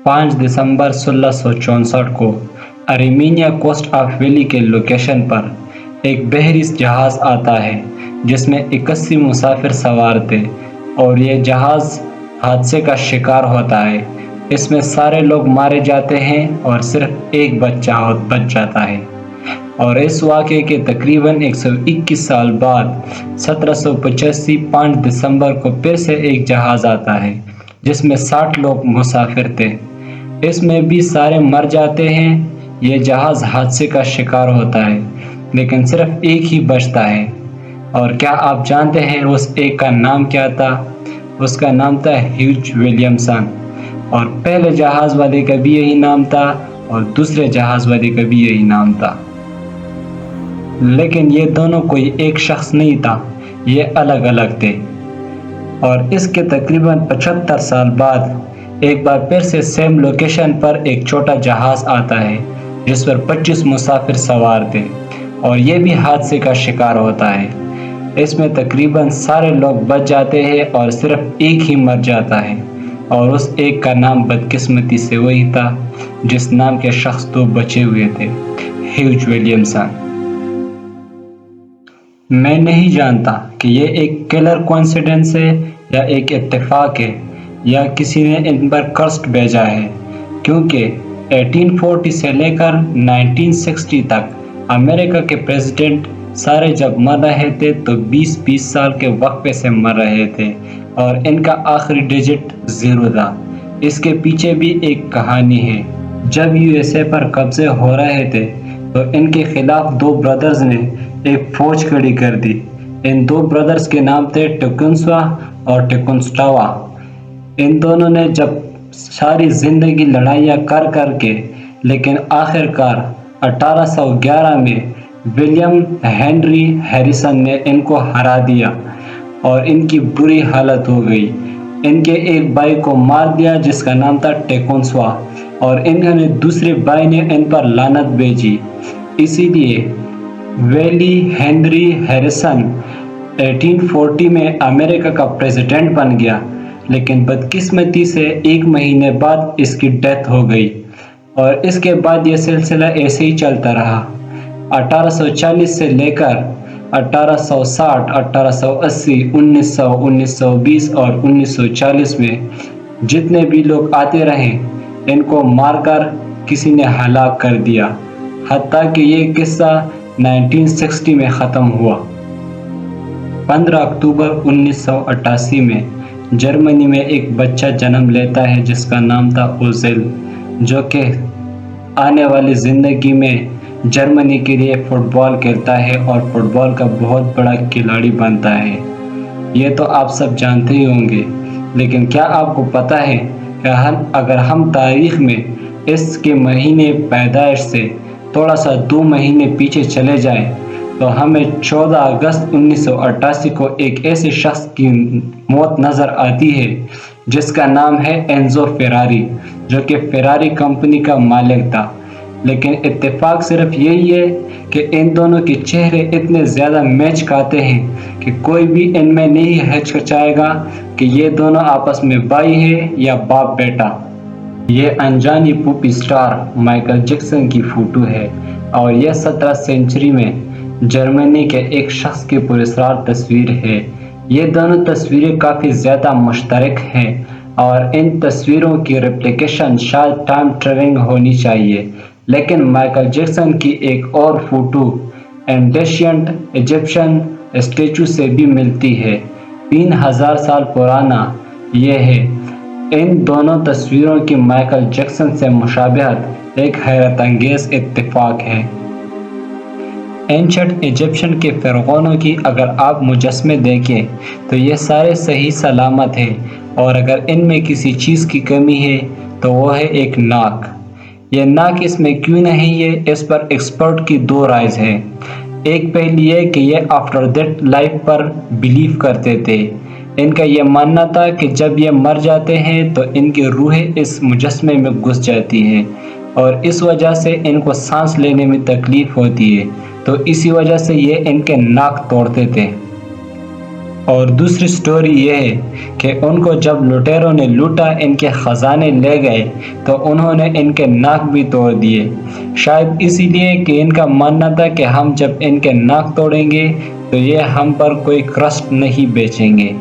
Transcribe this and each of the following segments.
5 دسمبر 1664 کو Armenia cost of valley کے location پر ایک بحری جہاز آتا ہے جس میں 81 مسافر سوار تھے، اور یہ جہاز حادثے کا شکار ہوتا ہے۔ اس میں سارے لوگ مارے جاتے ہیں اور صرف ایک بچہ بچ جاتا ہے، اور اس واقعے کے تقریباً 121 سال بعد 1785 5 دسمبر کو پھر سے ایک جہاز آتا ہے جس میں 60 لوگ مسافر تھے۔ اس میں بھی سارے مر جاتے ہیں۔ یہ جہاز حادثے کا شکار ہوتا ہے لیکن صرف ایک ہی بچتا ہے، اور کیا آپ جانتے ہیں اس ایک کا نام کیا تھا؟ اس کا نام تھا ہیوج ولیمسن، اور پہلے جہاز والے کا بھی یہی نام تھا اور دوسرے جہاز والے کا بھی یہی نام تھا۔ لیکن یہ دونوں کوئی ایک شخص نہیں تھا، یہ الگ الگ تھے۔ اور اس کے تقریباً 75 سال بعد ایک بار پھر سے سیم لوکیشن پر ایک چھوٹا جہاز آتا ہے جس پر 25 مسافر سوار تھے، اور یہ بھی حادثے کا شکار ہوتا ہے۔ اس میں تقریباً سارے لوگ بچ جاتے ہیں اور صرف ایک ہی مر جاتا ہے، اور اس ایک کا نام بدقسمتی سے وہی تھا جس نام کے شخص دو بچے ہوئے تھے، ہیوج ولیمسن۔ میں نہیں جانتا کہ یہ ایک کلر کوئنسیڈنس ہے یا ایک اتفاق ہے یا کسی نے ان پر کرسٹ بھیجا ہے، کیونکہ 1840 سے لے کر 1960 تک امریکہ کے پریزیڈنٹ سارے جب مر رہے تھے تو 20-20 سال کے وقفے سے مر رہے تھے، اور ان کا آخری ڈیجٹ 0 تھا۔ اس کے پیچھے بھی ایک کہانی ہے۔ جب USA پر قبضے ہو رہے تھے تو ان کے خلاف 2 برادرز نے ایک فوج کھڑی کر دی۔ ان 2 برادرز کے نام تھے ٹیکونسوا اور ٹیکونسٹاوا۔ ان دونوں نے جب ساری زندگی لڑائیاں کر کے لیکن آخر کار 1811 میں ولیم ہنری ہیریسن نے ان کو ہرا دیا، اور ان کی بری حالت ہو گئی۔ ان کے ایک بھائی کو مار دیا جس کا نام تھا ٹیکونسوا، اور انہوں نے دوسرے بھائی نے ان پر لعنت بھیجی۔ اسی لیے ویلی ہنری ہیریسن 1840 میں امریکہ کا پریزیڈنٹ بن گیا، لیکن بدقسمتی سے 1 مہینے بعد اس کی ڈیتھ ہو گئی، اور اس کے بعد یہ سلسلہ ایسے ہی چلتا رہا۔ 1840 سے لے کر 1860، 1880، 1900، 1920 اور 1940 میں جتنے بھی لوگ آتے رہے ان کو مار کر کسی نے ہلاک کر دیا، حتیٰ کہ یہ قصہ 1960 میں ختم ہوا۔ 15 اکتوبر 1988 میں جرمنی میں ایک بچہ جنم لیتا ہے جس کا نام تھا اوزیل، جو کہ آنے والی زندگی میں جرمنی کے لیے فٹ بال کھیلتا ہے اور فٹ بال کا بہت بڑا کھلاڑی بنتا ہے۔ یہ تو آپ سب جانتے ہی ہوں گے، لیکن کیا آپ کو پتہ ہے کہ اگر ہم تاریخ میں اس کے مہینے پیدائش سے تھوڑا سا 2 مہینے پیچھے چلے جائیں تو ہمیں 14 اگست 1988 کو ایک ایسے شخص کی موت نظر آتی ہے جس کا نام ہے اینزو فراری، جو کہ فراری کمپنی کا مالک تھا۔ لیکن اتفاق صرف یہی ہے کہ ان دونوں کے چہرے اتنے زیادہ میچ کھاتے ہیں کہ کوئی بھی ان میں نہیں ہچکچائے گا کہ یہ دونوں آپس میں بھائی ہیں یا باپ بیٹا۔ یہ انجانی پوپی سٹار مائیکل جیکسن کی فوٹو ہے، اور یہ 17 سنچری میں جرمنی کے ایک شخص کی پراسرار تصویر ہے۔ یہ دونوں تصویریں کافی زیادہ مشترک ہیں، اور ان تصویروں کی ریپلیکیشن شاید ٹائم ٹریولنگ ہونی چاہیے، لیکن مائیکل جیکسن کی ایک اور فوٹو اینشینٹ ایجپشن اسٹیچو سے بھی ملتی ہے، 3000 سال پرانا یہ ہے۔ ان دونوں تصویروں کی مائیکل جیکسن سے مشابہت ایک حیرت انگیز اتفاق ہے۔ اینشینٹ ایجپشن کے فرعونوں کی اگر آپ مجسمے دیکھیں تو یہ سارے صحیح سلامت ہیں، اور اگر ان میں کسی چیز کی کمی ہے تو وہ ہے ایک ناک۔ یہ ناک اس میں کیوں نہیں ہے، اس پر ایکسپرٹ کی 2 رائے ہیں۔ ایک پہلی یہ کہ یہ آفٹر دیتھ لائف پر بلیو کرتے تھے۔ ان کا یہ ماننا تھا کہ جب یہ مر جاتے ہیں تو ان کی روحیں اس مجسمے میں گھس جاتی ہیں، اور اس وجہ سے ان کو سانس لینے میں تکلیف ہوتی ہے، تو اسی وجہ سے یہ ان کے ناک توڑتے تھے۔ اور دوسری سٹوری یہ ہے کہ ان کو جب لٹیروں نے لوٹا، ان کے خزانے لے گئے، تو انہوں نے ان کے ناک بھی توڑ دیے، شاید اسی لیے کہ ان کا ماننا تھا کہ ہم جب ان کے ناک توڑیں گے تو یہ ہم پر کوئی کرسٹ نہیں بیچیں گے۔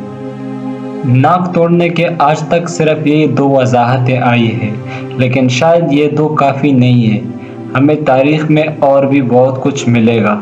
ناک توڑنے کے آج تک صرف یہ 2 وضاحتیں آئی ہیں، لیکن شاید یہ 2 کافی نہیں ہیں، ہمیں تاریخ میں اور بھی بہت کچھ ملے گا۔